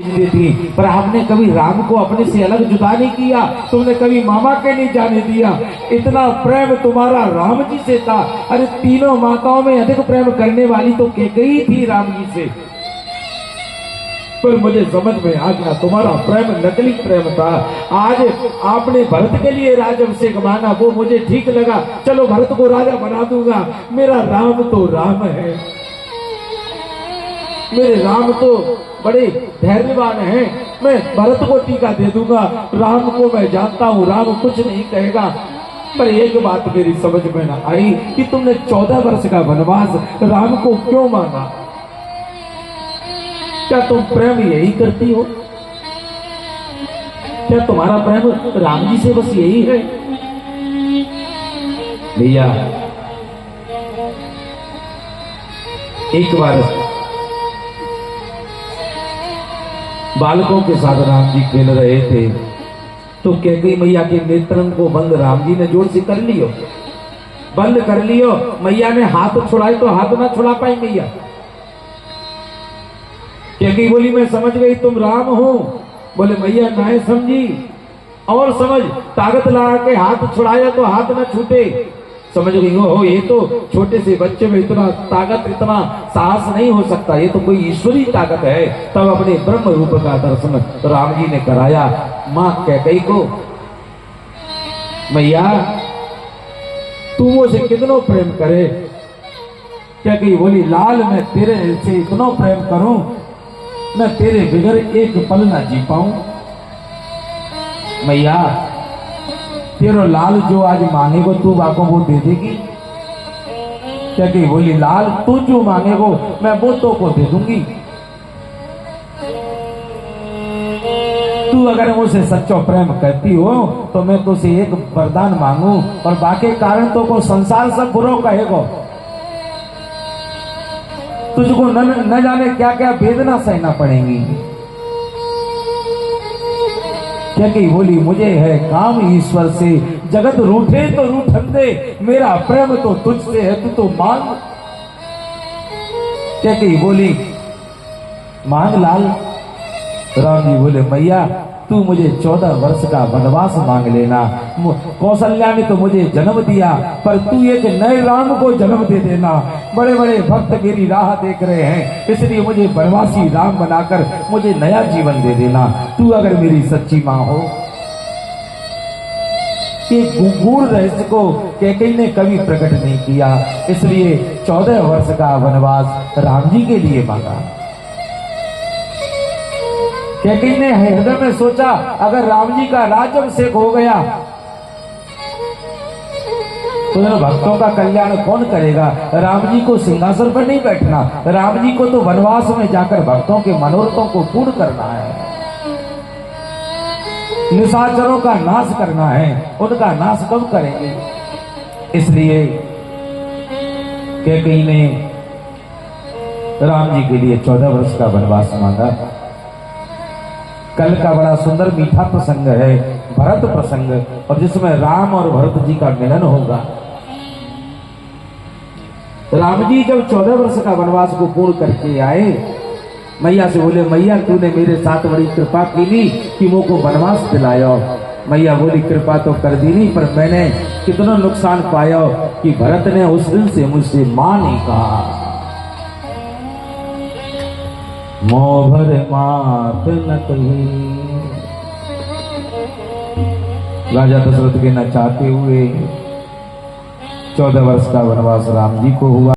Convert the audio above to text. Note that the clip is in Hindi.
थी, पर आपने कभी राम को अपने से अलग जुदा नहीं किया। तुमने कभी मामा के नहीं जाने दिया। इतना प्रेम तुम्हारा राम जी से था। अरे तीनों माताओं में अधिक प्रेम करने वाली तो कैकेयी थी राम जी से। पर मुझे समझ में आ गया तुम्हारा प्रेम नकली प्रेम था। आज आपने भरत के लिए राज्याभिषेक मांगा, वो मुझे ठीक लगा। चलो भरत को राजा बना दूंगा। मेरा राम तो राम है। मेरे राम तो बड़े धैर्यवान हैं। मैं भरत को टीका दे दूंगा। राम को मैं जानता हूँ, राम कुछ नहीं कहेगा। पर एक बात मेरी समझ में ना आई कि तुमने 14 वर्ष का वनवास राम को क्यों मांगा। क्या तुम प्रेम यही करती हो? क्या तुम्हारा प्रेम राम जी से बस यही है? भैया एक बार बालकों के साथ राम जी खेल रहे थे तो कैकेयी मैया के नेत्रन को बंद राम जी ने जोर से कर लियो, बंद कर लियो। मैया ने हाथ छुड़ाए तो हाथ ना छुड़ा पाई मैया। कैकेयी बोली मैं समझ गई तुम राम हो। बोले मैया ना समझी और समझ, ताकत लगा के हाथ छुड़ाया तो हाथ ना छूटे। समझ गई हो ये तो छोटे से बच्चे में इतना ताकत, इतना साहस नहीं हो सकता। ये तो कोई ईश्वरी ताकत है। तब अपने ब्रह्म रूप का दर्शन राम जी ने कराया मां कैकेयी को। मैया तू मुझसे कितनो प्रेम करे। कैकेयी बोली लाल मैं तेरे से इतना प्रेम करूं, मैं तेरे बिगर एक पल ना जी पाऊं। मैया तेरो लाल जो आज मांगेगो तू बाको वो दे देगी। कैकेयी बोली लाल तू जो मांगेगो मैं वो तो को दे दूंगी। तू अगर मुझसे सच्चो प्रेम करती हो तो मैं तुझसे एक वरदान मांगू और बाकी कारण तो को संसार सब बुरो कहेगो। तुझको न जाने क्या क्या वेदना सहना पड़ेगी। कैकेयी बोली मुझे है काम ईश्वर से, जगत रूठे तो रूठन दे, मेरा प्रेम तो तुझसे है तू तो मांग। कैकेयी बोली मांग लाल। राम जी बोले मैया तू मुझे 14 वर्ष का वनवास मांग लेना। कौशल्या ने तो मुझे जन्म दिया, पर तू एक नए राम को जन्म दे देना। बड़े बड़े भक्त मेरी राह देख रहे हैं, इसलिए मुझे वनवासी राम बनाकर मुझे नया जीवन दे देना। तू अगर मेरी सच्ची मां हो। ये गूढ़ रहस्य को कैकेयी ने कभी प्रकट नहीं किया, इसलिए 14 वर्ष का वनवास राम जी के लिए मांगा। कैकेयी ने हृदय में सोचा अगर राम जी का राज्याभिषेक हो गया तो भक्तों का कल्याण कौन करेगा। राम जी को सिंहासन पर नहीं बैठना, राम जी को तो वनवास में जाकर भक्तों के मनोरथों को पूर्ण करना है, निशाचरों का नाश करना है। उनका नाश कब करेंगे? इसलिए कैकेयी ने राम जी के लिए 14 वर्ष का वनवास मांगा। कल का बड़ा सुंदर मीठा प्रसंग है भरत प्रसंग, और जिसमें राम और भरत जी का मिलन होगा। राम जी जब 14 वर्ष का वनवास को पूर्ण करके आए, मैया से बोले मैया तूने मेरे साथ बड़ी कृपा की ली कि मुझको वनवास दिलायो। मैया बोली कृपा तो कर दी नहीं, पर मैंने कितना नुकसान पाया कि भरत ने उस दिन से मुझसे मां नहीं कहा। मोहर मात न कही। राजा दशरथ के न चाहते हुए 14 वर्ष का वनवास राम जी को हुआ।